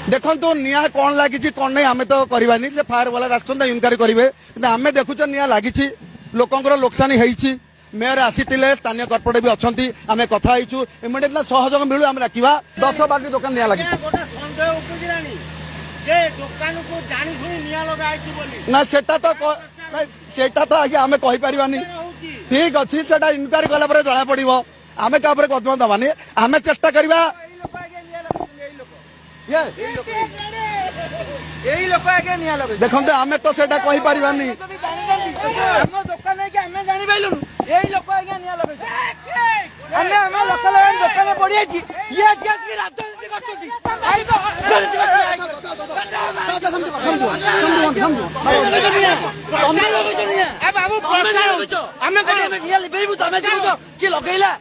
देखो निआ कौन लगी कौन नहीं आम तो करवानी से फायर वाला आसुँच इनक्वारी करेंगे कि आम देखुच निआ लगी लोकंर लोकसानी होती मेयर आसी स्थानीय कर्पोरेट भी अच्छा आम कथा इमिडिएट सहयोग मिलू आम डाकवा 10 बार दुकान निआ लगी ना सेटा तो आगे आम कहीपरानी ठीक अच्छी से इनक्वारी कला जना पड़ो आम क्या कदम दबानी आम चेष्टा करवा देखो आम तो सेटा कहीपरानी दुकान पड़ी बाबू किए लगेला